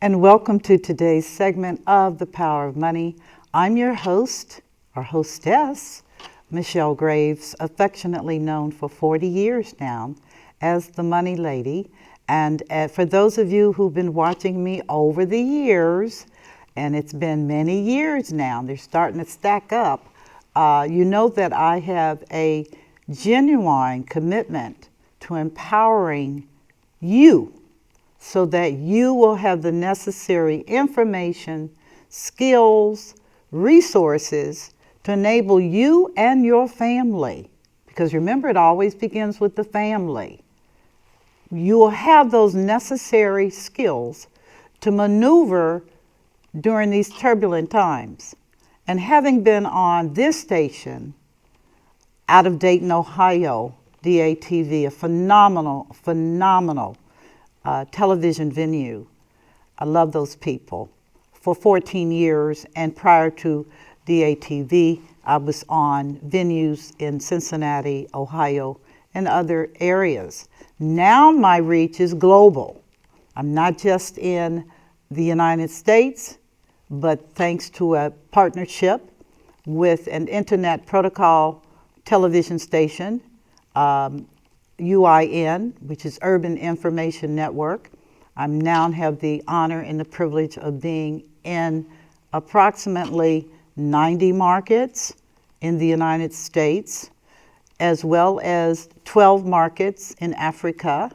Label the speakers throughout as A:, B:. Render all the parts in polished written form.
A: and welcome to today's segment of The Power of Money. I'm your host, or hostess, Michelle Graves, affectionately known for 40 years now as the Money Lady. And for those of you who've been watching me over the years, and it's been many years now, they're starting to stack up, you know that I have a genuine commitment to empowering you so that you will have the necessary information, skills, resources to enable you and your family. Because remember, it always begins with the family. You will have those necessary skills to maneuver during these turbulent times. And having been on this station out of Dayton, Ohio, DATV, a phenomenal television venue. I love those people. For 14 years, and prior to DATV, I was on venues in Cincinnati, Ohio, and other areas. Now my reach is global. I'm not just in the United States, but thanks to a partnership with an internet protocol television station, UIN, which is Urban Information Network. I now have the honor and the privilege of being in approximately 90 markets in the United States, as well as 12 markets in Africa.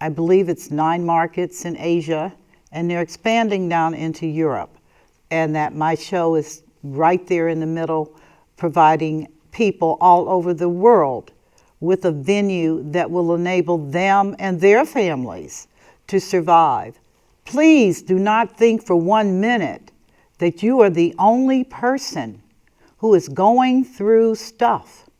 A: I believe it's 9 markets in Asia, and they're expanding down into Europe. And that my show is right there in the middle, providing people all over the world with a venue that will enable them and their families to survive. Please do not think for 1 minute that you are the only person who is going through stuff.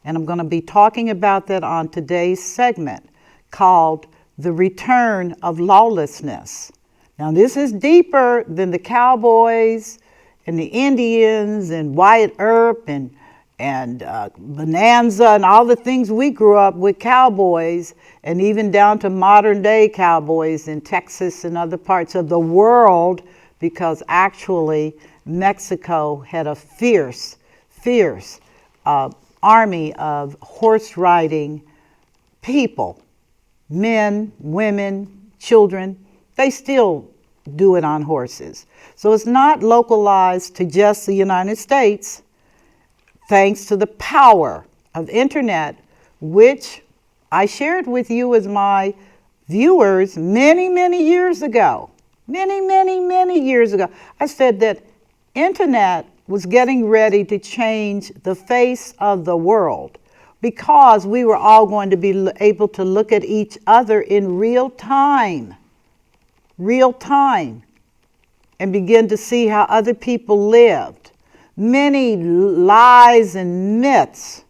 A: And I'm going to be talking about that on today's segment called The Return of Lawlessness. Now, this is deeper than the cowboys and the Indians and Wyatt Earp and Bonanza and all the things we grew up with cowboys, and even down to modern day cowboys in Texas and other parts of the world, because actually Mexico had a fierce army of horse riding people, men, women, children. They still do it on horses. So it's not localized to just the United States. Thanks to the power of internet, which I shared with you as my viewers many years ago. Many years ago. I said that internet was getting ready to change the face of the world because we were all going to be able to look at each other in real time, and begin to see how other people lived. Many lies and myths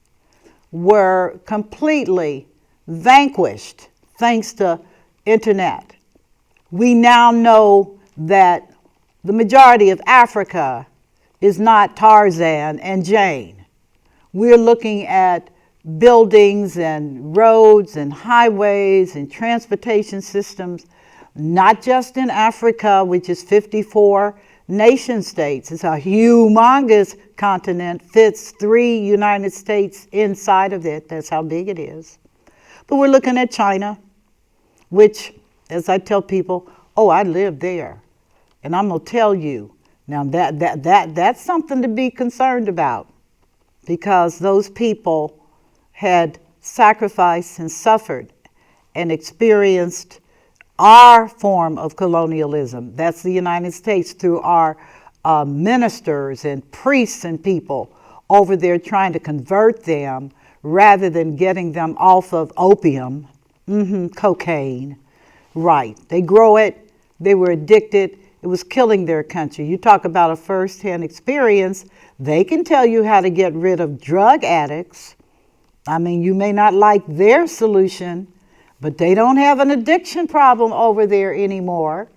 A: were completely vanquished thanks to internet. We now know that the majority of Africa is not Tarzan and Jane. We're looking at buildings and roads and highways and transportation systems, not just in Africa, which is 54 nation states. It's a humongous continent, fits 3 United States inside of it. That's how big it is. But we're looking at China, which, as I tell people, oh, I live there. And I'm going to tell you, now that's something to be concerned about, because those people had sacrificed and suffered and experienced our form of colonialism. That's the United States, through our ministers and priests and people over there trying to convert them rather than getting them off of opium, cocaine. Right. They grow it. They were addicted. It was killing their country. You talk about a first-hand experience. They can tell you how to get rid of drug addicts. I mean, you may not like their solution, but they don't have an addiction problem over there anymore,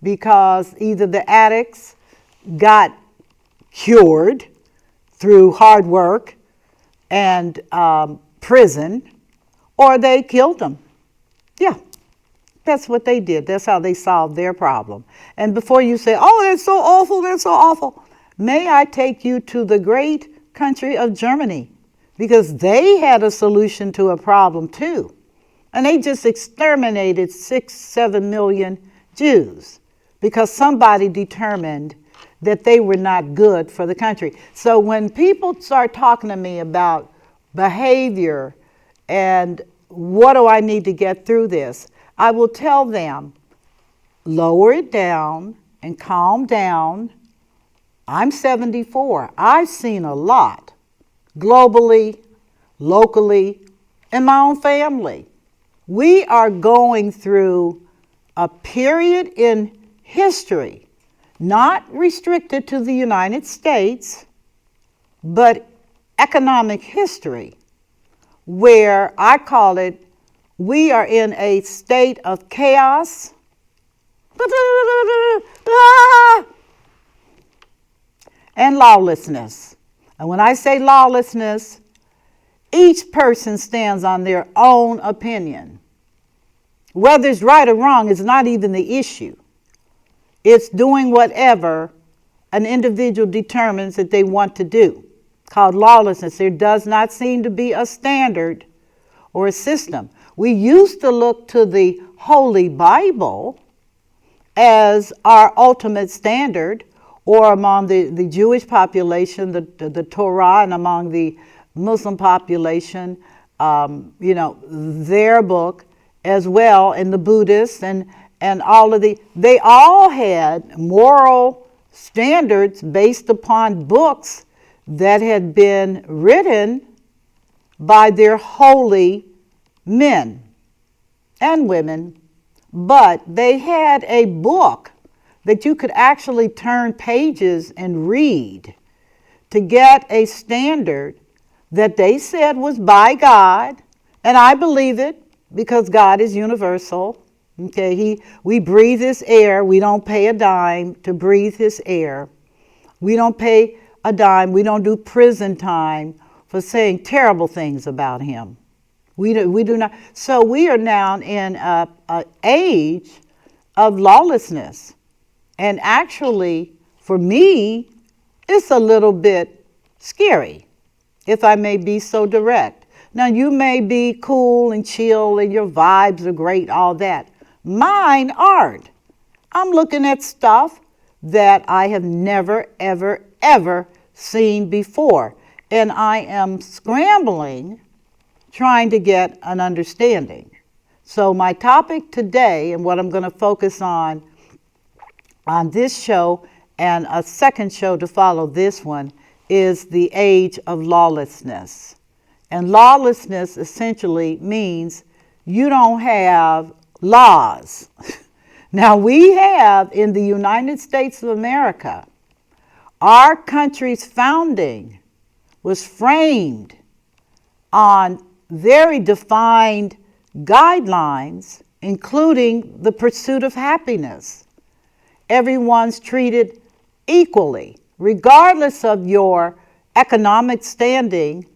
A: because either the addicts got cured through hard work and prison, or they killed them. Yeah, That's what they did. That's how they solved their problem. And before you say, oh, that's so awful, that's so awful, may I take you to the great country of Germany, because they had a solution to a problem too. And they just exterminated 6-7 million Jews because somebody determined that they were not good for the country. So when people start talking to me about behavior and what do I need to get through this, I will tell them, lower it down and calm down. I'm 74. I've seen a lot, globally, locally, in my own family. We are going through a period in history, not restricted to the United States, but economic history, where I call it, we are in a state of chaos and lawlessness. And when I say lawlessness, each person stands on their own opinion. Whether it's right or wrong is not even the issue. It's doing whatever an individual determines that they want to do, called lawlessness. There does not seem to be a standard or a system. We used to look to the Holy Bible as our ultimate standard, or among the Jewish population, the Torah, and among the Muslim population, their book as well, and the Buddhists and all of they all had moral standards based upon books that had been written by their holy men and women, but they had a book that you could actually turn pages and read to get a standard that they said was by God, and I believe it because God is universal. Okay, we breathe His air. We don't pay a dime to breathe His air. We don't pay a dime. We don't do prison time for saying terrible things about Him. We do not. So we are now in an age of lawlessness. And actually, for me, it's a little bit scary, if I may be so direct. Now, you may be cool and chill and your vibes are great, all that. Mine aren't. I'm looking at stuff that I have never, ever, ever seen before. And I am scrambling, trying to get an understanding. So my topic today, and what I'm going to focus on this show and a second show to follow this one, is the age of lawlessness. And lawlessness essentially means you don't have laws. Now, we have in the United States of America, our country's founding was framed on very defined guidelines, including the pursuit of happiness. Everyone's treated equally, regardless of your economic standing.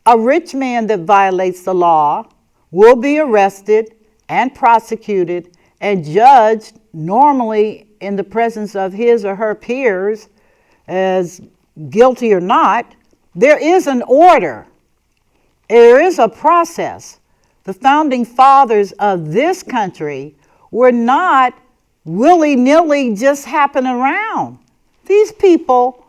A: A rich man that violates the law will be arrested and prosecuted and judged, normally in the presence of his or her peers, as guilty or not. There is an order. There is a process. The founding fathers of this country were not willy-nilly just happen around. These people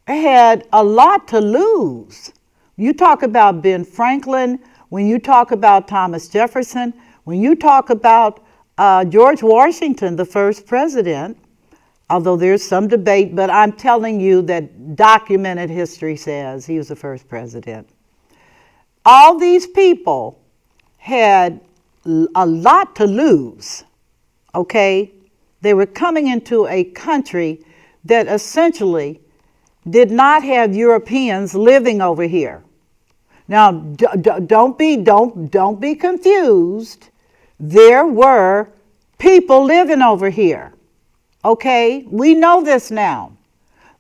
A: had a lot to lose. You talk about Ben Franklin, when you talk about Thomas Jefferson, when you talk about George Washington, the first president, although there's some debate, but I'm telling you that documented history says he was the first president. All these people had a lot to lose, okay? They were coming into a country that essentially did not have Europeans living over here. Now, don't be confused. There were people living over here. Okay, we know this now.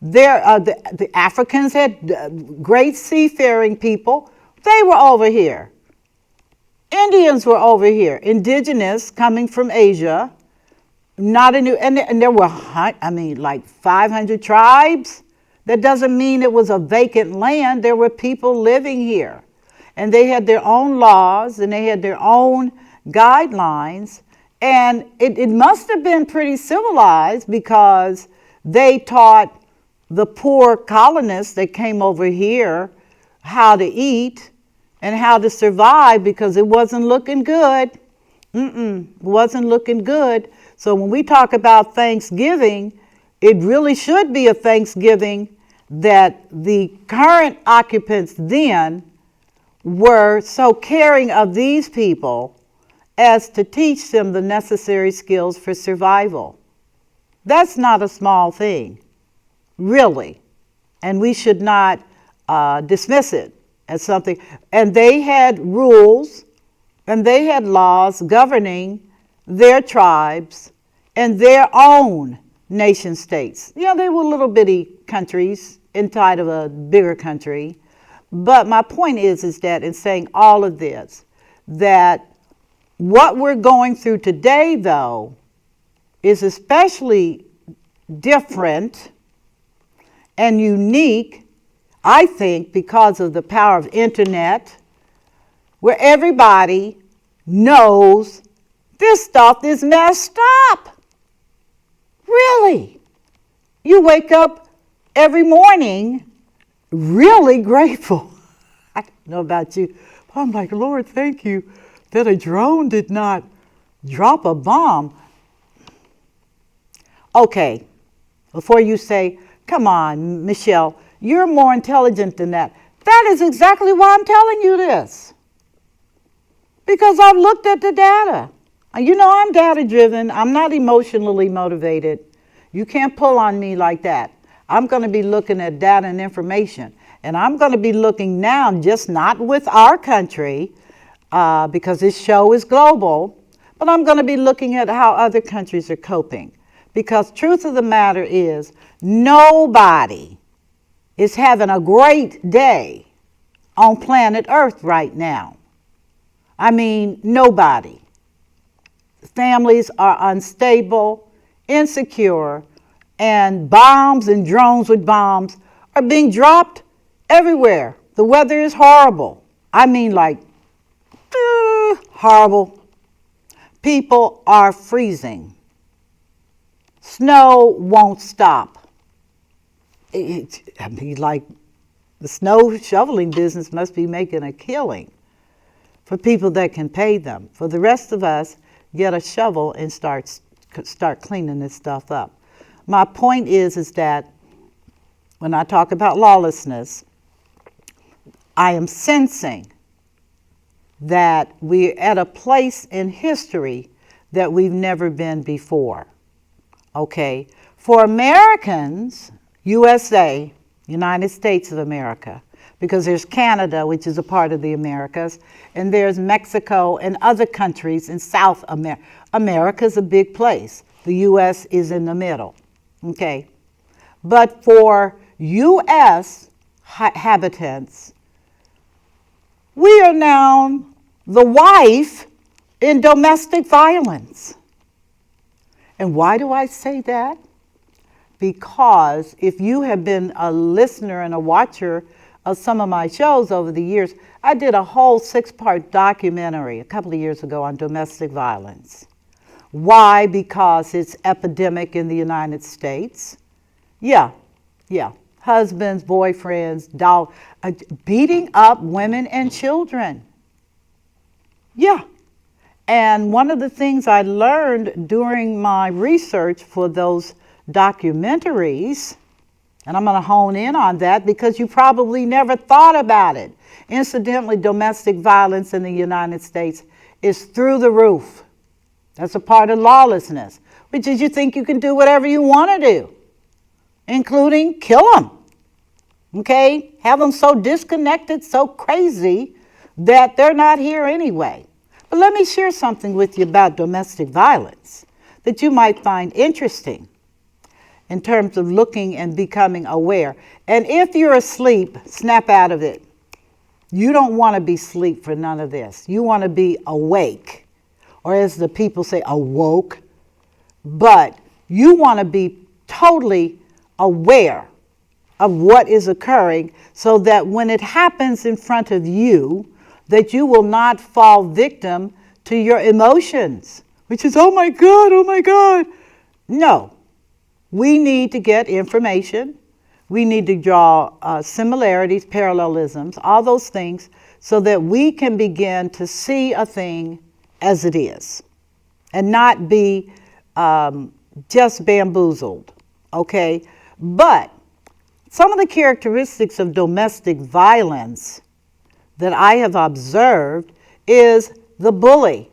A: The Africans had great seafaring people. They were over here. Indians were over here, indigenous coming from Asia, not a new, and there were, like 500 tribes. That doesn't mean it was a vacant land. There were people living here, and they had their own laws and they had their own guidelines, and it must have been pretty civilized because they taught the poor colonists that came over here how to eat and how to survive because it wasn't looking good. It wasn't looking good. So when we talk about Thanksgiving, it really should be a Thanksgiving that the current occupants then were so caring of these people as to teach them the necessary skills for survival. That's not a small thing, really. And we should not dismiss it as something. And they had rules and they had laws governing their tribes and their own nation states. You know, they were little bitty countries inside of a bigger country. But my point is that in saying all of this, that what we're going through today, though, is especially different and unique, I think, because of the power of internet, where everybody knows this stuff is messed up. Really. You wake up every morning really grateful. I don't know about you, but I'm like, Lord, thank you that a drone did not drop a bomb. Okay, before you say, come on, Michelle, you're more intelligent than that. That is exactly why I'm telling you this. Because I've looked at the data. You know, I'm data driven. I'm not emotionally motivated. You can't pull on me like that. I'm going to be looking at data and information. And I'm going to be looking now, just not with our country, because this show is global, but I'm going to be looking at how other countries are coping. Because truth of the matter is, nobody is having a great day on planet Earth right now. I mean, nobody. Families are unstable, insecure, and bombs and drones with bombs are being dropped everywhere. The weather is horrible. I mean, like, horrible. People are freezing. Snow won't stop. Like, the snow shoveling business must be making a killing for people that can pay them. For the rest of us, get a shovel and start cleaning this stuff up. My point is that when I talk about lawlessness, I am sensing that we're at a place in history that we've never been before. Okay? For Americans, USA, United States of America, because there's Canada, which is a part of the Americas, and there's Mexico and other countries in South America. America's a big place. The U.S. is in the middle. Okay? But for U.S. habitants, we are now the wife in domestic violence. And why do I say that? Because if you have been a listener and a watcher of some of my shows over the years, I did a whole 6-part documentary a couple of years ago on domestic violence. Why? Because it's epidemic in the United States. Yeah. Husbands, boyfriends, beating up women and children. Yeah. And one of the things I learned during my research for those documentaries, and I'm going to hone in on that because you probably never thought about it. Incidentally, domestic violence in the United States is through the roof. That's a part of lawlessness, which is you think you can do whatever you want to do, including kill them. Okay? Have them so disconnected, so crazy that they're not here anyway. But let me share something with you about domestic violence that you might find interesting in terms of looking and becoming aware. And if you're asleep, snap out of it. You don't want to be asleep for none of this. You want to be awake, or as the people say, awoke. But you want to be totally aware of what is occurring so that when it happens in front of you, that you will not fall victim to your emotions, which is, oh my God, oh my God. No, we need to get information. We need to draw similarities, parallelisms, all those things, so that we can begin to see a thing as it is and not be just bamboozled, okay? But some of the characteristics of domestic violence that I have observed is the bully.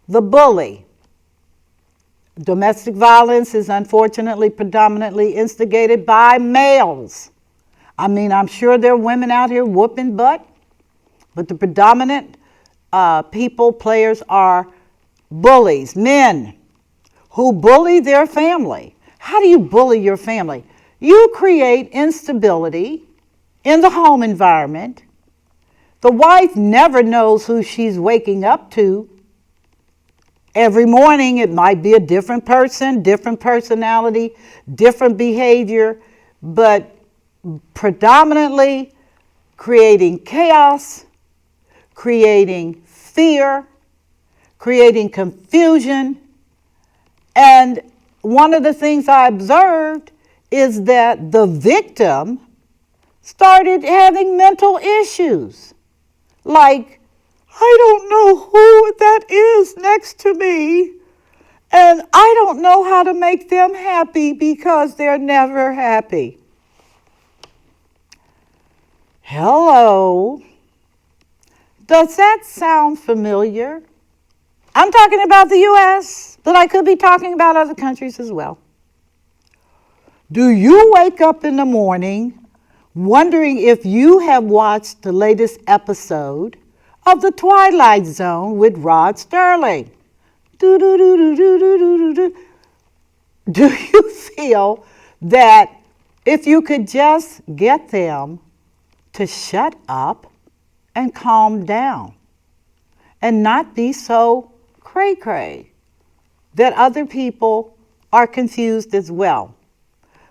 A: The bully. Domestic violence is unfortunately predominantly instigated by males. I mean, I'm sure there are women out here whooping butt, but the predominant players are bullies, men who bully their family. How do you bully your family? You create instability in the home environment. The wife never knows who she's waking up to. Every morning it might be a different person, different personality, different behavior, but predominantly creating chaos, creating fear, creating confusion. And one of the things I observed is that the victim started having mental issues. Like, I don't know who that is next to me, and I don't know how to make them happy because they're never happy. Hello. Does that sound familiar? I'm talking about the U.S., but I could be talking about other countries as well. Do you wake up in the morning wondering if you have watched the latest episode of The Twilight Zone with Rod Sterling? Do you feel that if you could just get them to shut up and calm down and not be so cray-cray, that other people are confused as well?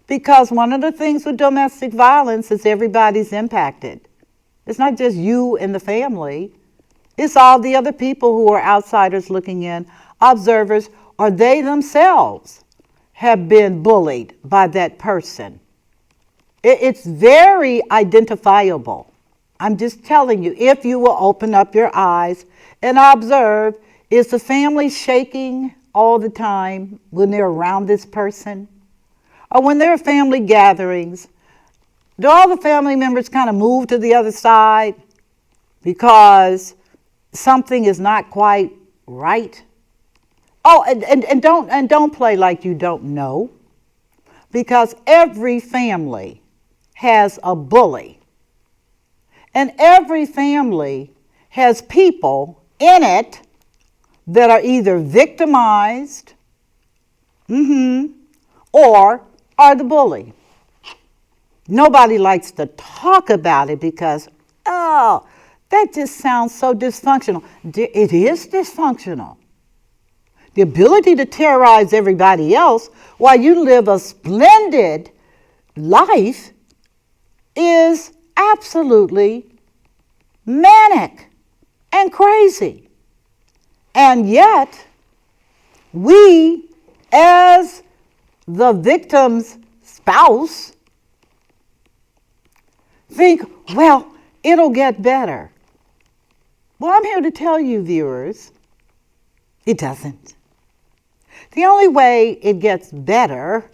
A: Because one of the things with domestic violence is everybody's impacted. It's not just you and the family. It's all the other people who are outsiders looking in, observers, or they themselves have been bullied by that person. It's very identifiable. I'm just telling you, if you will open up your eyes and observe, is the family shaking all the time when they're around this person? Or when there are family gatherings, do all the family members kind of move to the other side because something is not quite right? Oh, and don't play like you don't know, because every family has a bully. And every family has people in it that are either victimized, or are the bully. Nobody likes to talk about it because, oh, that just sounds so dysfunctional. It is dysfunctional. The ability to terrorize everybody else while you live a splendid life is absolutely manic and crazy. And yet, we, as the victim's spouse, think, well, it'll get better. Well, I'm here to tell you, viewers, it doesn't. The only way it gets better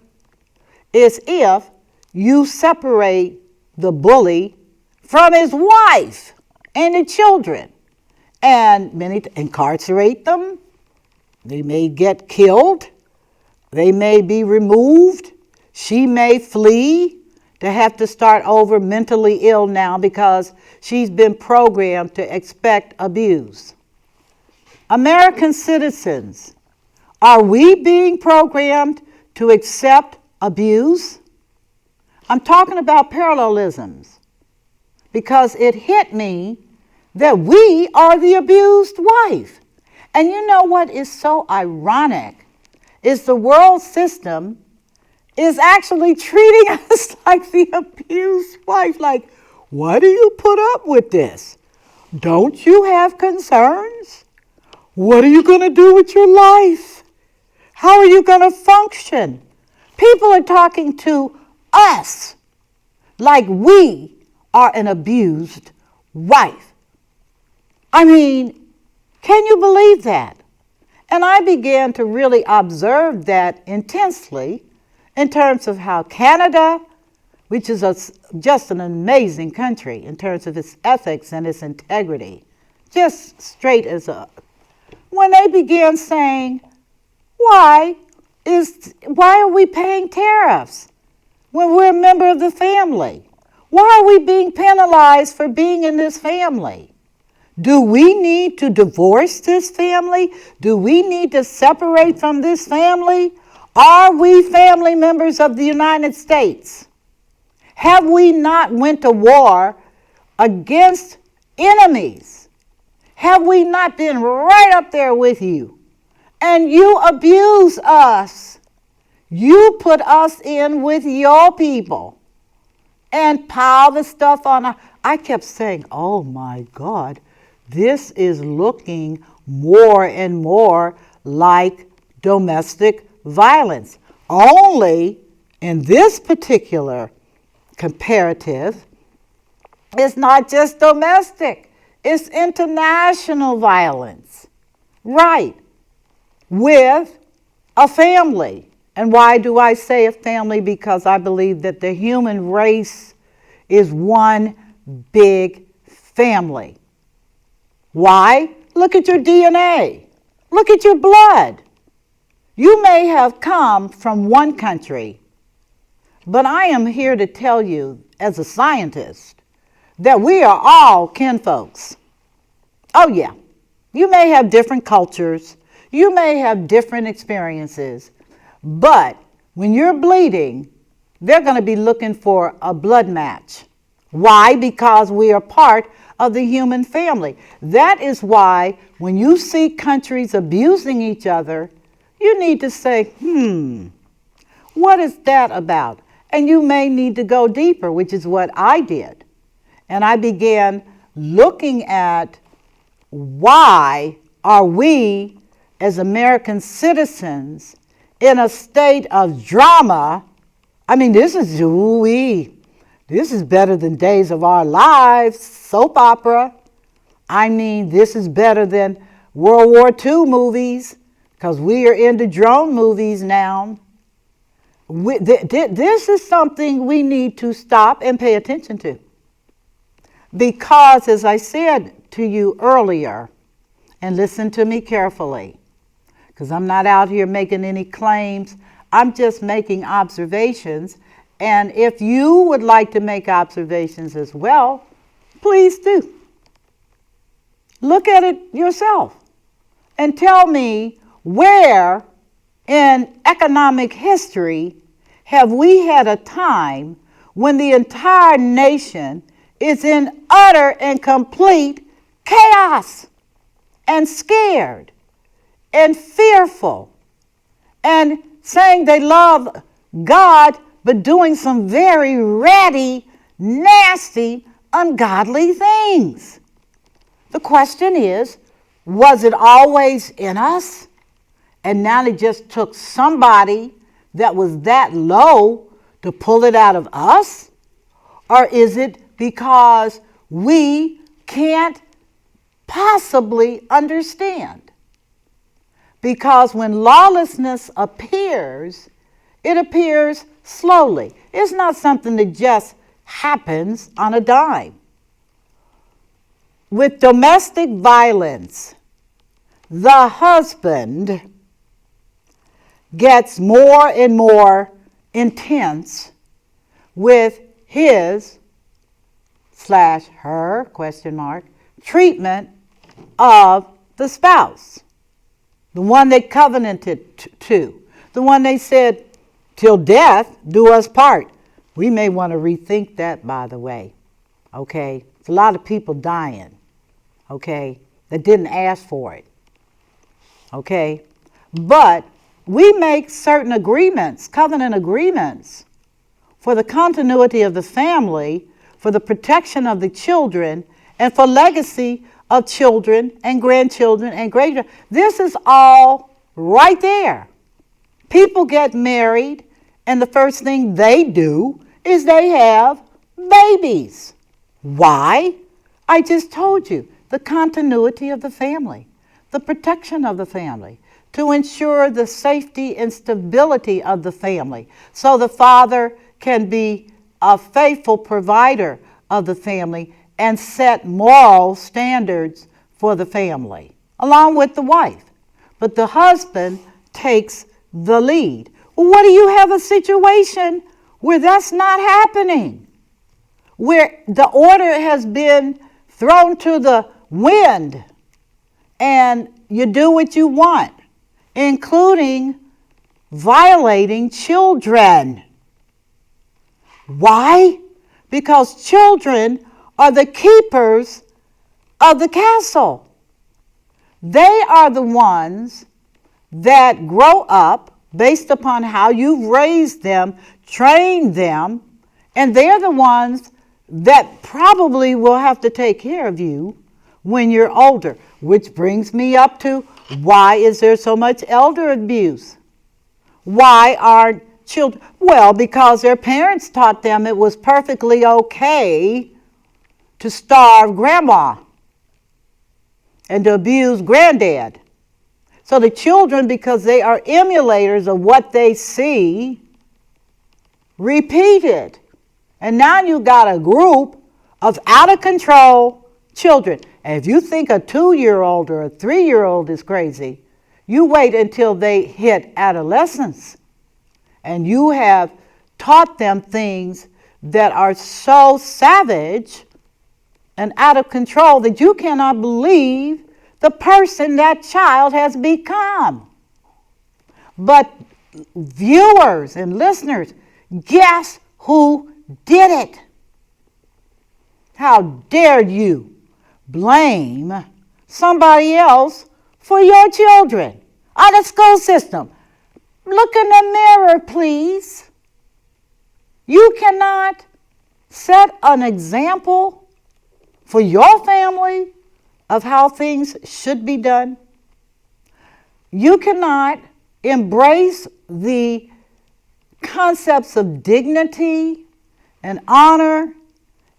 A: is if you separate the bully from his wife and the children and incarcerate them. They may get killed. They may be removed. She may flee to have to start over mentally ill now because she's been programmed to expect abuse. American citizens, are we being programmed to accept abuse? I'm talking about parallelisms, because it hit me that we are the abused wife. And you know what is so ironic is the world system is actually treating us like the abused wife. Like, why do you put up with this? Don't you have concerns? What are you going to do with your life? How are you going to function? People are talking to us like we are an abused wife. I mean, can you believe that? And I began to really observe that intensely in terms of how Canada, which is just an amazing country in terms of its ethics and its integrity, just straight as up. When they began saying, why are we paying tariffs when we're a member of the family? Why are we being penalized for being in this family? Do we need to divorce this family? Do we need to separate from this family? Are we family members of the United States? Have we not went to war against enemies? Have we not been right up there with you? And you abuse us. You put us in with your people and pile the stuff on us. I kept saying, oh my God, this is looking more and more like domestic violence. Only in this particular comparative, it's not just domestic, it's international violence. Right. With a family. And why do I say a family? Because I believe that the human race is one big family. Why? Look at your DNA. Look at your blood. You may have come from one country, but I am here to tell you, as a scientist, that we are all kinfolks. Oh yeah. You may have different cultures. You may have different experiences. But when you're bleeding, they're going to be looking for a blood match. Why? Because we are part of the human family. That is why when you see countries abusing each other, you need to say, what is that about? And you may need to go deeper, which is what I did. And I began looking at why are we as American citizens in a state of drama. I mean, this is better than Days of Our Lives, soap opera. I mean, this is better than World War II movies, because we are into drone movies now. This is something we need to stop and pay attention to. Because, as I said to you earlier, and listen to me carefully, because I'm not out here making any claims, I'm just making observations. And if you would like to make observations as well, please do. Look at it yourself and tell me, where in economic history have we had a time when the entire nation is in utter and complete chaos and scared and fearful and saying they love God, but doing some very ratty, nasty, ungodly things? The question is, was it always in us? And now it just took somebody that was that low to pull it out of us? Or is it because we can't possibly understand? Because when lawlessness appears, it appears slowly. It's not something that just happens on a dime. With domestic violence, the husband gets more and more intense with his / her treatment of the spouse, the one they covenanted to, the one they said, till death do us part. We may want to rethink that, by the way. okay? It's a lot of people dying, okay, that didn't ask for it, okay? But we make certain agreements, covenant agreements, for the continuity of the family, for the protection of the children, and for legacy of children and grandchildren and great-grandchildren. This is all right there. People get married, and the first thing they do is they have babies. Why? I just told you, the continuity of the family, the protection of the family, to ensure the safety and stability of the family, so the father can be a faithful provider of the family and set moral standards for the family, along with the wife. But the husband takes the lead. Well, what do you have a situation where that's not happening? Where the order has been thrown to the wind and you do what you want, including violating children. Why? Because children are the keepers of the castle. They are the ones that grow up based upon how you've raised them, trained them, and they're the ones that probably will have to take care of you when you're older, which brings me up to, why is there so much elder abuse? Why are children? Well, because their parents taught them it was perfectly okay to starve grandma and to abuse granddad. So the children, because they are emulators of what they see, repeat it. And now you got a group of out of control children. And if you think a 2-year-old or a 3-year-old is crazy, you wait until they hit adolescence. And you have taught them things that are so savage and out of control that you cannot believe the person that child has become. But viewers and listeners, guess who did it? How dare you blame somebody else for your children? Or the school system. Look in the mirror, please. You cannot set an example for your family of how things should be done. You cannot embrace the concepts of dignity and honor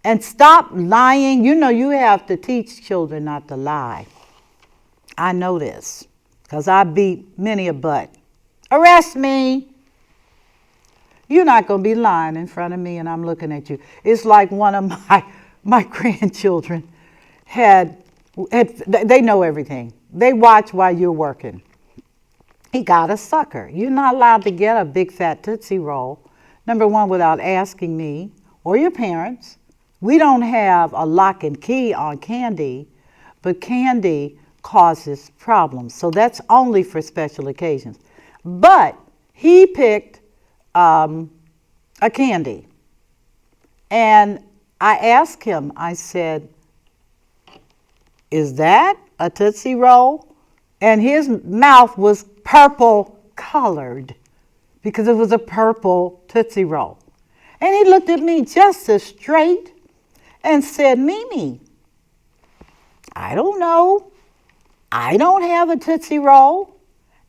A: and stop lying. You know you have to teach children not to lie. I know this because I beat many a butt. Arrest me. You're not going to be lying in front of me and I'm looking at you. It's like one of my grandchildren they know everything. They watch while you're working. He got a sucker. You're not allowed to get a big fat Tootsie Roll, number one, without asking me or your parents. We don't have a lock and key on candy, but candy causes problems. So that's only for special occasions. But he picked a candy. And I asked him, I said, is that a Tootsie Roll? And his mouth was purple colored because it was a purple Tootsie Roll. And he looked at me just as straight and said, Mimi, I don't know. I don't have a Tootsie Roll.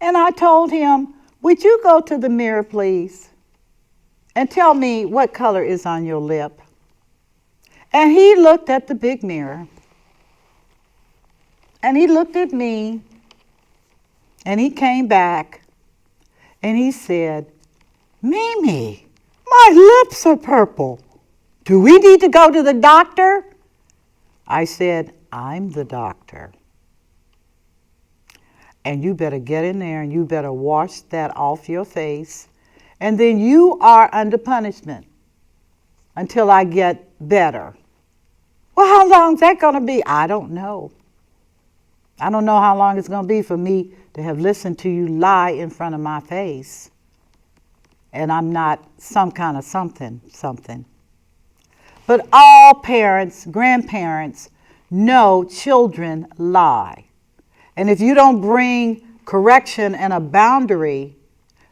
A: And I told him, would you go to the mirror, please, and tell me what color is on your lip? And he looked at the big mirror. And he looked at me. And he came back. And he said, Mimi, my lips are purple. Do we need to go to the doctor? I said, I'm the doctor. And you better get in there and you better wash that off your face. And then you are under punishment until I get better. Well, how long is that going to be? I don't know. I don't know how long it's going to be for me to have listened to you lie in front of my face. And I'm not some kind of something. But all parents, grandparents, know children lie. And if you don't bring correction and a boundary,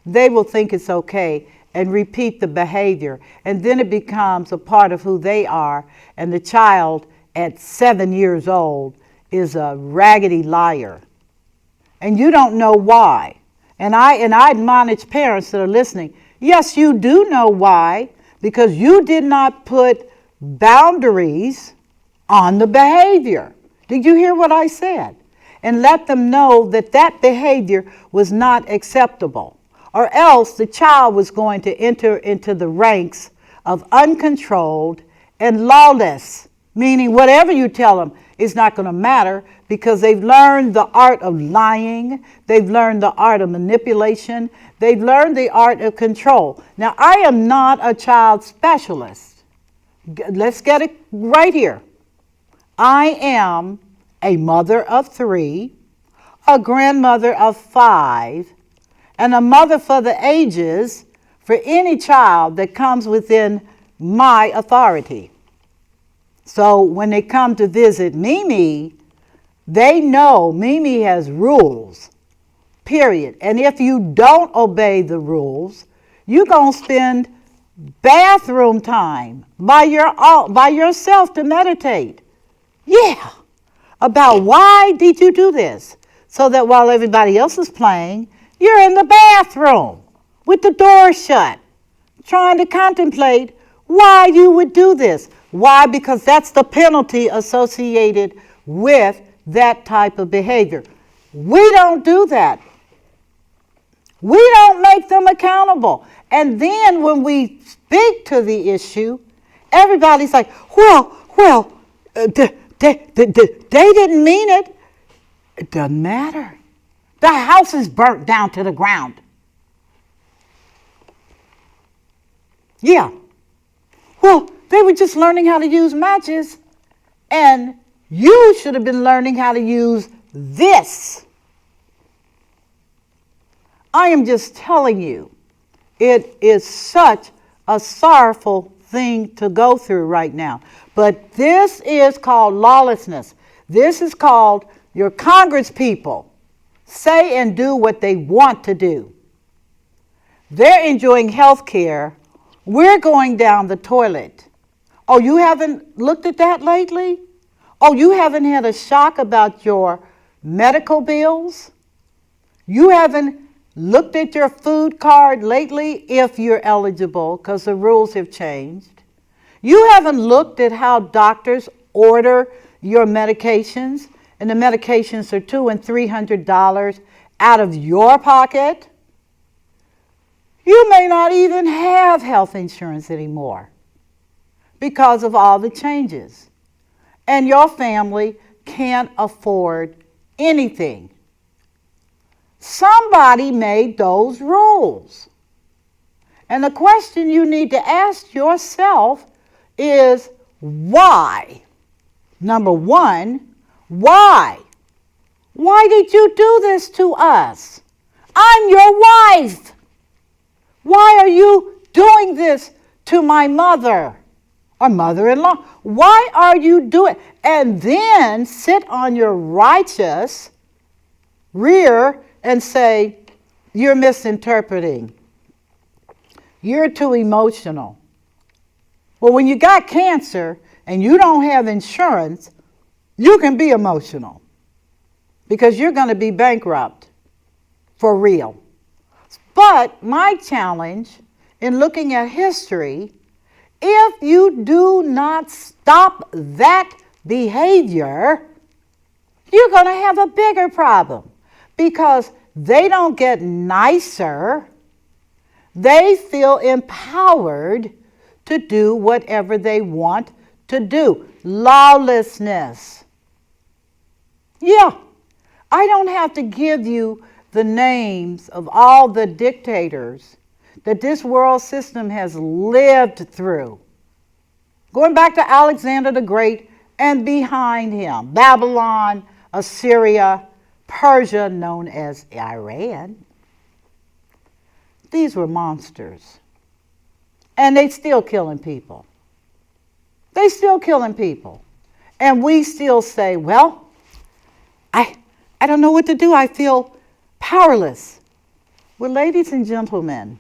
A: they will think it's okay and repeat the behavior. And then it becomes a part of who they are. And the child at 7 years old is a raggedy liar. And you don't know why. And I admonish parents that are listening, yes, you do know why, because you did not put boundaries on the behavior. Did you hear what I said? And let them know that that behavior was not acceptable, or else the child was going to enter into the ranks of uncontrolled and lawless, meaning whatever you tell them is not going to matter, because they've learned the art of lying, they've learned the art of manipulation, they've learned the art of control. Now, I am not a child specialist. Let's get it right here. I am a mother of 3, a grandmother of 5, and a mother for the ages for any child that comes within my authority. So when they come to visit Mimi, they know Mimi has rules, period. And if you don't obey the rules, you're going to spend bathroom time by yourself to meditate. Yeah, about why did you do this? So that while everybody else is playing, you're in the bathroom with the door shut, trying to contemplate why you would do this. Why? Because that's the penalty associated with that type of behavior. We don't do that. We don't make them accountable. And then when we speak to the issue, everybody's like, they didn't mean it. It doesn't matter. The house is burnt down to the ground. Yeah. Well, they were just learning how to use matches, and you should have been learning how to use this. I am just telling you, it is such a sorrowful thing to go through right now. But this is called lawlessness. This is called your Congress people say and do what they want to do. They're enjoying health care. We're going down the toilet. Oh, you haven't looked at that lately? Oh, you haven't had a shock about your medical bills? You haven't looked at your food card lately if you're eligible, because the rules have changed. You haven't looked at how doctors order your medications, and the medications are $200 and $300 out of your pocket. You may not even have health insurance anymore because of all the changes. And your family can't afford anything. Somebody made those rules. And the question you need to ask yourself is why? Number one, why? Why did you do this to us? I'm your wife. Why are you doing this to my mother or mother-in-law? Why are you doing? And then sit on your righteous rear and say, you're misinterpreting. You're too emotional. Well, when you got cancer and you don't have insurance, you can be emotional because you're going to be bankrupt for real. But my challenge in looking at history, if you do not stop that behavior, you're going to have a bigger problem because they don't get nicer. They feel empowered to do whatever they want to do. Lawlessness. Yeah, I don't have to give you the names of all the dictators that this world system has lived through. Going back to Alexander the Great and behind him, Babylon, Assyria, Persia, known as Iran. These were monsters. And they still killing people. They still killing people. And we still say, well, I don't know what to do. I feel powerless. Well, ladies and gentlemen,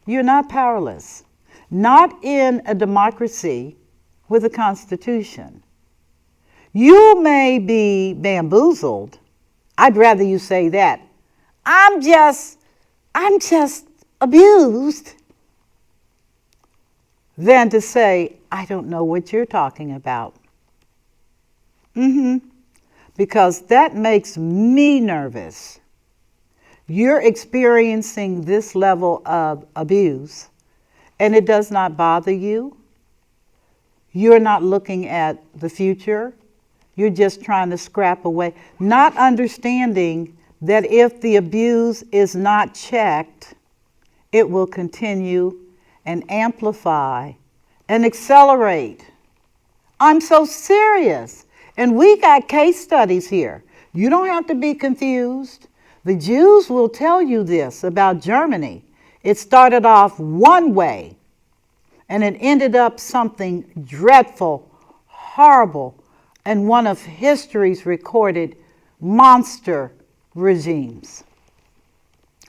A: you're not powerless. Not in a democracy with a constitution. You may be bamboozled. I'd rather you say that. I'm just abused, than to say, I don't know what you're talking about. Because that makes me nervous. You're experiencing this level of abuse, and it does not bother you. You're not looking at the future. You're just trying to scrap away, not understanding that if the abuse is not checked, it will continue and amplify and accelerate. I'm so serious. And we got case studies here. You don't have to be confused. The Jews will tell you this about Germany. It started off one way, and it ended up something dreadful, horrible, and one of history's recorded monster regimes.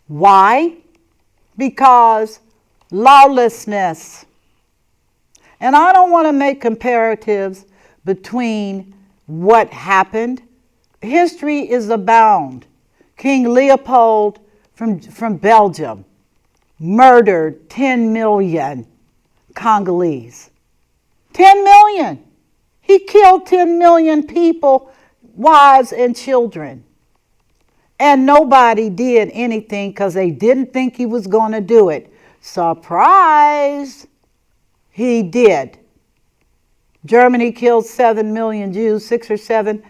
A: Why? Because lawlessness. And I don't want to make comparatives between what happened. History is abound. King Leopold from Belgium murdered 10 million Congolese. 10 million. He killed 10 million people, wives and children. And nobody did anything because they didn't think he was going to do it. Surprise! He did. Germany killed 7 million Jews, 6 or 7.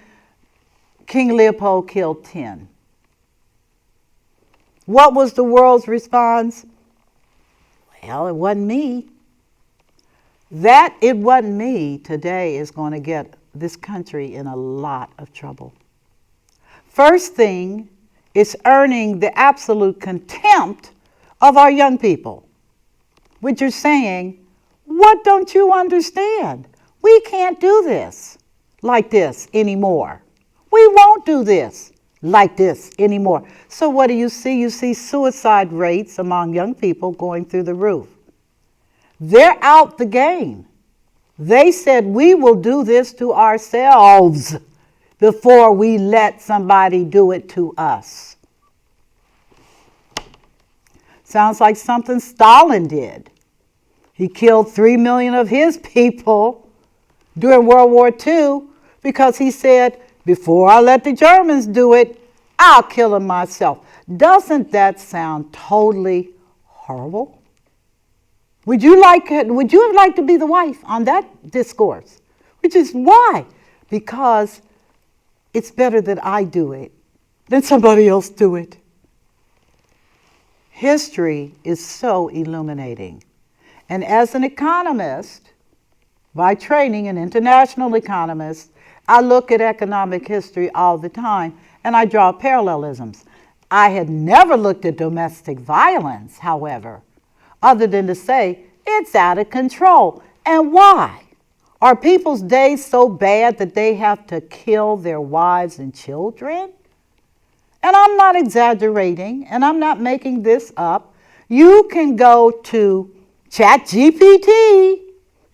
A: King Leopold killed 10. What was the world's response? Well, it wasn't me. That it wasn't me today is going to get this country in a lot of trouble. First thing is earning the absolute contempt of our young people, which are saying, what don't you understand? We can't do this like this anymore. We won't do this like this anymore. So what do you see? You see suicide rates among young people going through the roof. They're out the game. They said, we will do this to ourselves before we let somebody do it to us. Sounds like something Stalin did. He killed 3 million of his people during World War II because he said, before I let the Germans do it, I'll kill them myself. Doesn't that sound totally horrible? Would you have liked to be the wife on that discourse? Which is why? Because it's better that I do it than somebody else do it. History is so illuminating. And as an economist, by training, an international economist, I look at economic history all the time and I draw parallelisms. I had never looked at domestic violence, however, other than to say it's out of control. And why? Are people's days so bad that they have to kill their wives and children? And I'm not exaggerating, and I'm not making this up. You can go to ChatGPT.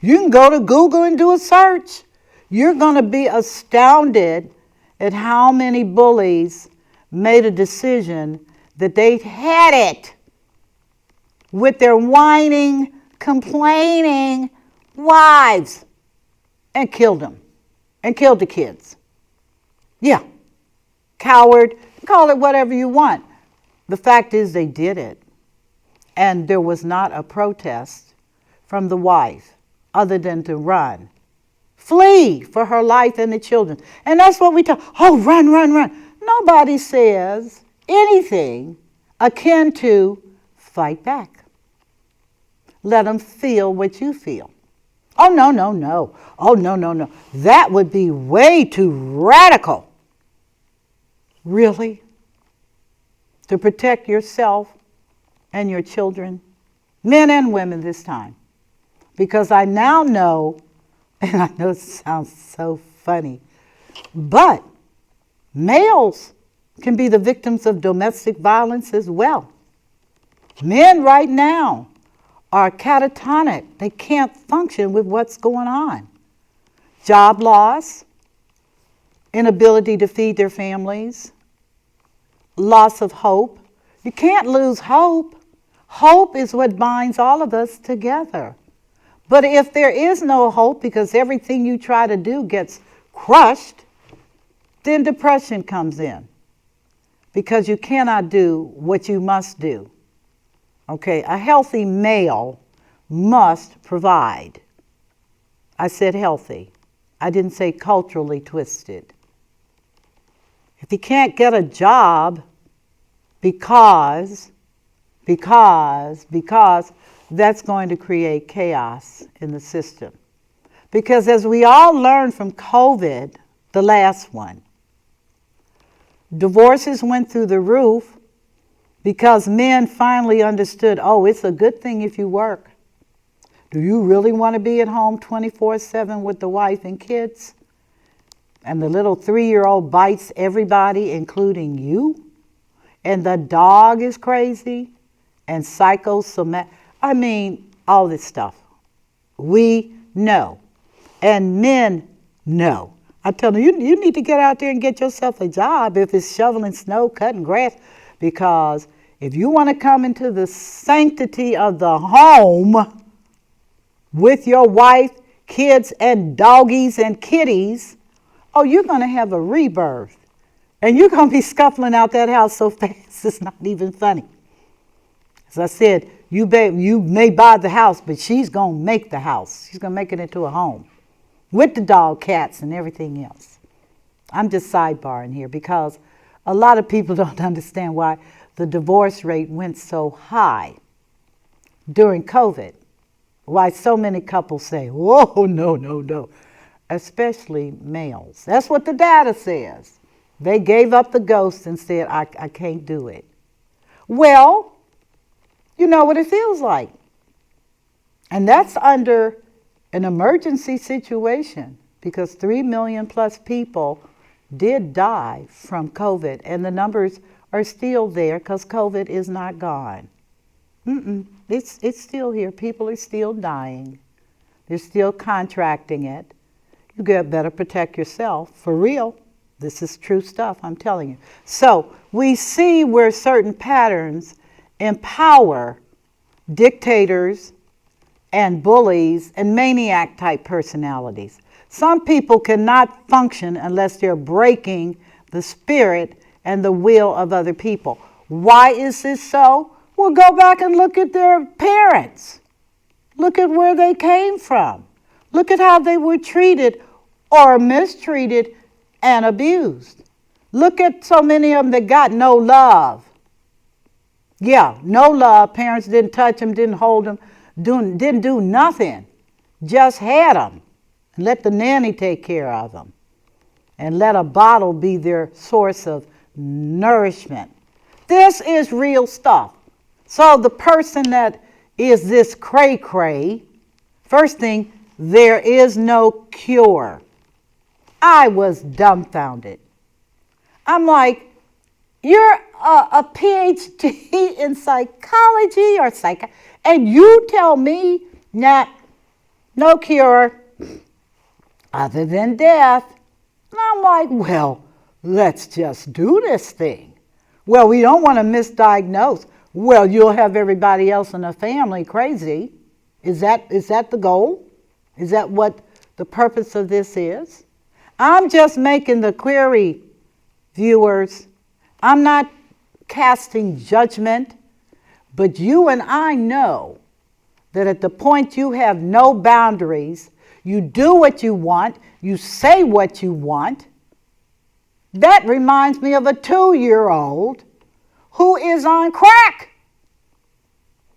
A: You can go to Google and do a search. You're going to be astounded at how many bullies made a decision that they had it with their whining, complaining wives and killed them and killed the kids. Yeah, coward, call it whatever you want. The fact is they did it. And there was not a protest from the wife other than to run. Flee for her life and the children. And that's what we tell. Oh, run, run, run. Nobody says anything akin to fight back. Let them feel what you feel. Oh, no, no, no. Oh, no, no, no. That would be way too radical. Really? To protect yourself and your children, men and women this time. Because I now know And I know it sounds so funny, but males can be the victims of domestic violence as well. Men right now are catatonic. They can't function with what's going on. Job loss, inability to feed their families, loss of hope. You can't lose hope. Hope is what binds all of us together. But if there is no hope because everything you try to do gets crushed, then depression comes in because you cannot do what you must do. Okay, a healthy male must provide. I said healthy. I didn't say culturally twisted. If he can't get a job because that's going to create chaos in the system. Because as we all learned from COVID, the last one, divorces went through the roof because men finally understood, oh, it's a good thing if you work. Do you really want to be at home 24/7 with the wife and kids? And the little 3-year-old bites everybody, including you? And the dog is crazy? And psychosomatic? I mean, all this stuff. We know. And men know. I tell them, you need to get out there and get yourself a job if it's shoveling snow, cutting grass. Because if you want to come into the sanctity of the home with your wife, kids, and doggies and kitties, oh, you're going to have a rebirth. And you're going to be scuffling out that house so fast it's not even funny. As I said, you may buy the house, but she's going to make the house. She's going to make it into a home with the dog, cats, and everything else. I'm just sidebarring here because a lot of people don't understand why the divorce rate went so high during COVID. Why so many couples say, whoa, no, especially males. That's what the data says. They gave up the ghost and said, I can't do it. Well, you know what it feels like. And that's under an emergency situation because 3 million plus people did die from COVID, and the numbers are still there because COVID is not gone. It's still here. People are still dying. They're still contracting it. You better protect yourself, for real. This is true stuff, I'm telling you. So we see where certain patterns empower dictators and bullies and maniac type personalities. Some people cannot function unless they're breaking the spirit and the will of other people. Why is this so? Well, go back and look at their parents. Look at where they came from. Look at how they were treated or mistreated and abused. Look at so many of them that got no love. Yeah, no love. Parents didn't touch them, didn't hold them, didn't do nothing. Just had them. And let the nanny take care of them. And let a bottle be their source of nourishment. This is real stuff. So the person that is this cray-cray, first thing, there is no cure. I was dumbfounded. I'm like, you're a PhD in psychology or and you tell me, nah, no cure other than death. And I'm like, well, let's just do this thing. Well, we don't want to misdiagnose. Well, you'll have everybody else in the family crazy. Is that the goal? Is that what the purpose of this is? I'm just making the query, viewers. I'm not casting judgment, but you and I know that at the point you have no boundaries, you do what you want, you say what you want. That reminds me of a 2-year-old who is on crack.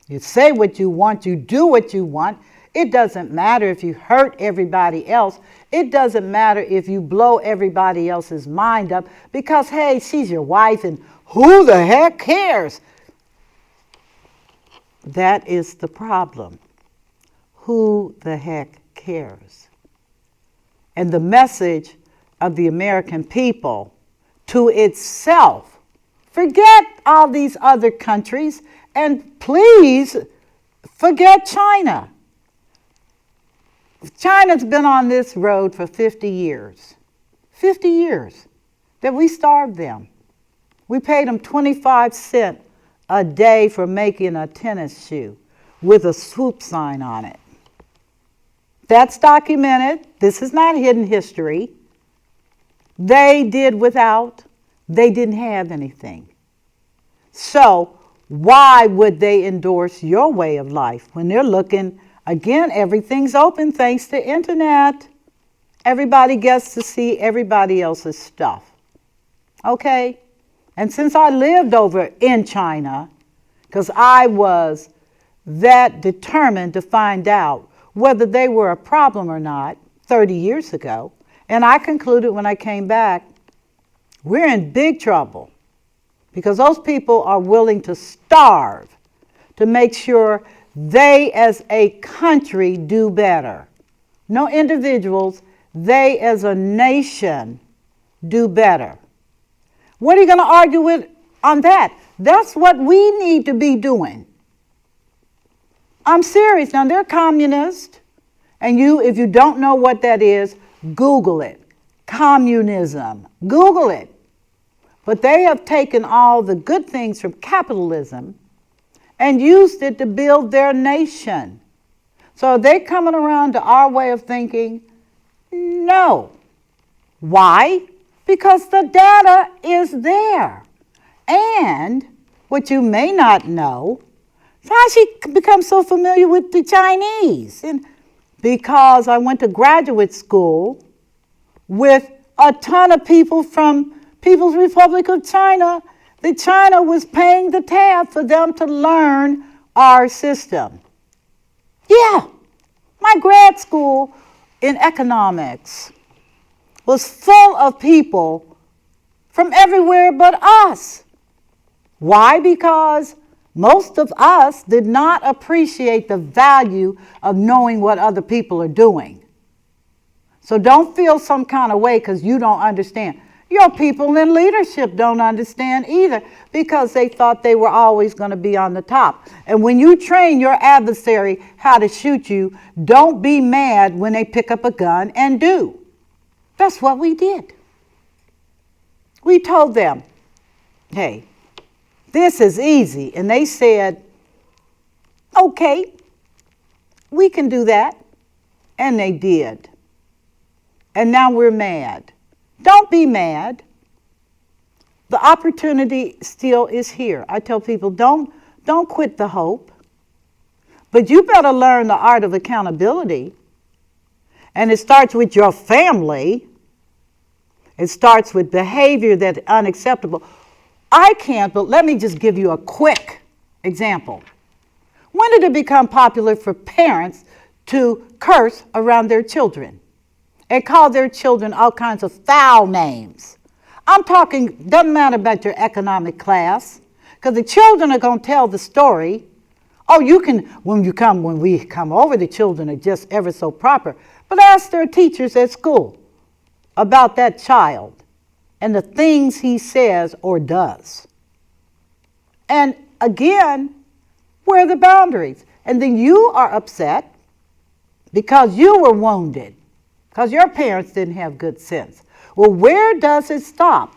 A: You say what you want, you do what you want. It doesn't matter if you hurt everybody else. It doesn't matter if you blow everybody else's mind up because, hey, she's your wife and who the heck cares? That is the problem. Who the heck cares? and the message of the American people to itself. Forget all these other countries, and please forget China. China's been on this road for 50 years. 50 years that we starved them. We paid them 25 cents a day for making a tennis shoe with a swoop sign on it. That's documented. This is not hidden history. They did without. They didn't have anything. So why would they endorse your way of life when they're looking, again, everything's open thanks to internet. Everybody gets to see everybody else's stuff. Okay? And since I lived over in China, because I was that determined to find out whether they were a problem or not 30 years ago, and I concluded when I came back, we're in big trouble because those people are willing to starve to make sure they as a country do better. No individuals, they as a nation do better. What are you going to argue with on that? That's what we need to be doing. I'm serious. Now, they're communist, and if you don't know what that is, Google it. Communism. Google it. But they have taken all the good things from capitalism and used it to build their nation. So are they coming around to our way of thinking? No. Why? Because the data is there. And what you may not know, how she become so familiar with the Chinese? And because I went to graduate school with a ton of people from People's Republic of China, that China was paying the tab for them to learn our system. Yeah, my grad school in economics was full of people from everywhere but us. Why? Because most of us did not appreciate the value of knowing what other people are doing. So don't feel some kind of way because you don't understand. Your people in leadership don't understand either because they thought they were always going to be on the top. And when you train your adversary how to shoot you, don't be mad when they pick up a gun and do. That's what we did. We told them, hey, this is easy. And they said, okay, we can do that. And they did. And now we're mad. Don't be mad. The opportunity still is here. I tell people, don't quit the hope. But you better learn the art of accountability. And it starts with your family. It starts with behavior that's unacceptable. I can't, but let me just give you a quick example. When did it become popular for parents to curse around their children and call their children all kinds of foul names? I'm talking, doesn't matter about your economic class, because the children are going to tell the story. Oh, you can, when we come over, the children are just ever so proper. But ask their teachers at school about that child and the things he says or does. And again, where are the boundaries? And then you are upset because you were wounded, because your parents didn't have good sense. Well, where does it stop?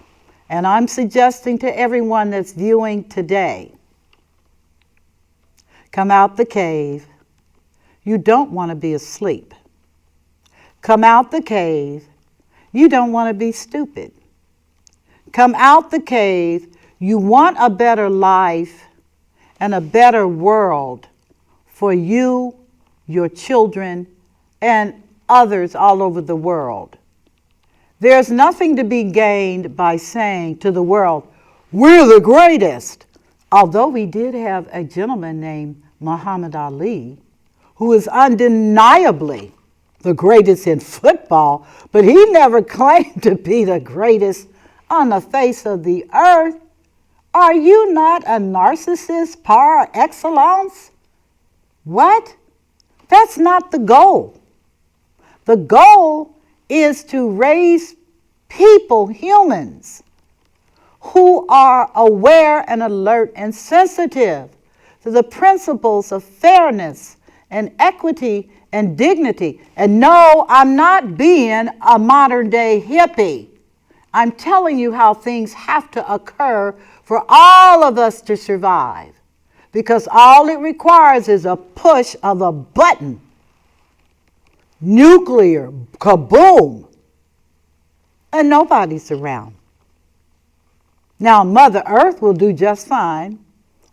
A: And I'm suggesting to everyone that's viewing today, come out the cave. You don't want to be asleep. Come out the cave. You don't want to be stupid. Come out the cave. You want a better life and a better world for you, your children, and others all over the world. There's nothing to be gained by saying to the world, we're the greatest. Although we did have a gentleman named Muhammad Ali, who is undeniably the greatest in football, but he never claimed to be the greatest on the face of the earth. Are you not a narcissist par excellence? What? That's not the goal. The goal is to raise people, humans, who are aware and alert and sensitive to the principles of fairness and equity and dignity. And no, I'm not being a modern day hippie. I'm telling you how things have to occur for all of us to survive. Because all it requires is a push of a button. Nuclear, kaboom. And nobody's around. Now, Mother Earth will do just fine.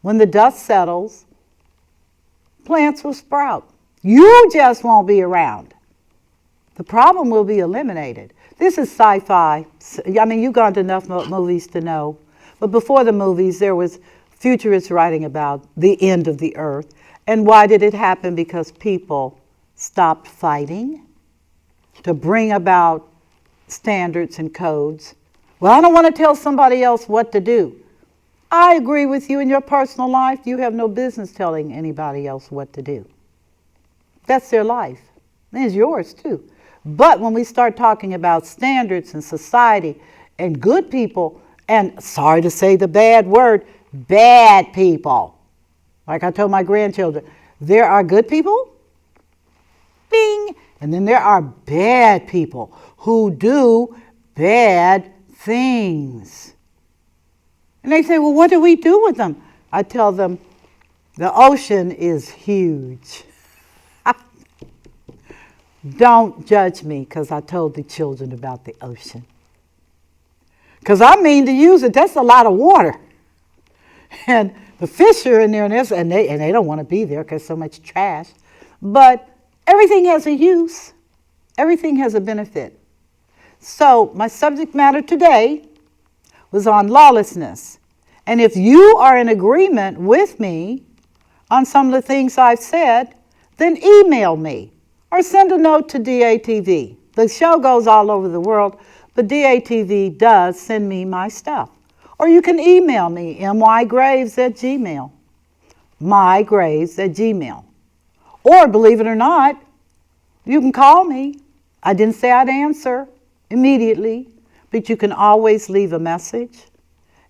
A: When the dust settles, plants will sprout. You just won't be around. The problem will be eliminated. This is sci-fi. I mean, you've gone to enough movies to know. But before the movies, there was futurists writing about the end of the earth. And why did it happen? Because people stopped fighting to bring about standards and codes. Well, I don't want to tell somebody else what to do. I agree with you in your personal life. You have no business telling anybody else what to do. That's their life. And it's yours too. But when we start talking about standards and society and good people, and sorry to say the bad word, bad people. Like I told my grandchildren, there are good people, bing, and then there are bad people who do bad things. And they say, well, what do we do with them? I tell them, the ocean is huge. Don't judge me because I told the children about the ocean. Because I mean to use it, that's a lot of water. And the fish are in there and they don't want to be there because so much trash. But everything has a use. Everything has a benefit. So my subject matter today was on lawlessness. And if you are in agreement with me on some of the things I've said, then email me or send a note to DATV. The show goes all over the world, but DATV does send me my stuff. Or you can email me, mygraves@gmail. mygraves@gmail. Or, believe it or not, you can call me. I didn't say I'd answer immediately, but you can always leave a message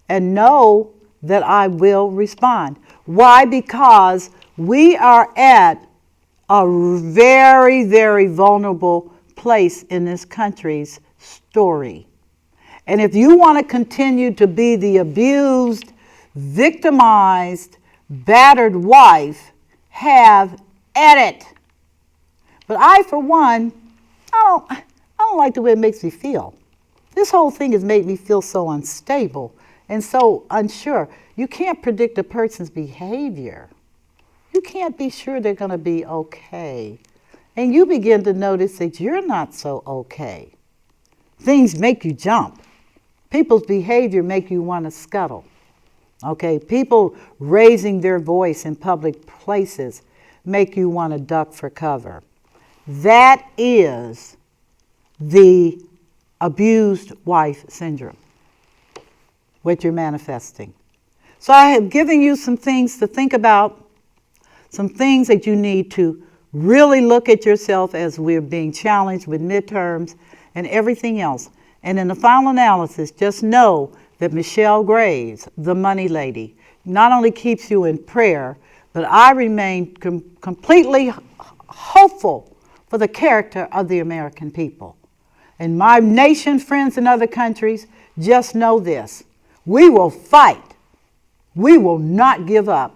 A: and know that I will respond. Why? Because we are at a very, very vulnerable place in this country's story. And if you want to continue to be the abused, victimized, battered wife, have at it. But I, for one, I don't like the way it makes me feel. This whole thing has made me feel so unstable and so unsure. You can't predict a person's behavior. You can't be sure they're going to be okay. And you begin to notice that you're not so okay. Things make you jump. People's behavior make you want to scuttle. Okay, people raising their voice in public places make you want to duck for cover. That is the abused wife syndrome, what you're manifesting. So I have given you some things to think about, some things that you need to really look at yourself as we're being challenged with midterms and everything else. And in the final analysis, just know that Michelle Graves, the money lady, not only keeps you in prayer, but I remain completely hopeful for the character of the American people. And my nation, friends in other countries, just know this. We will fight. We will not give up.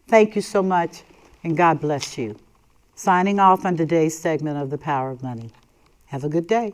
A: Thank you so much, and God bless you. Signing off on today's segment of The Power of Money. Have a good day.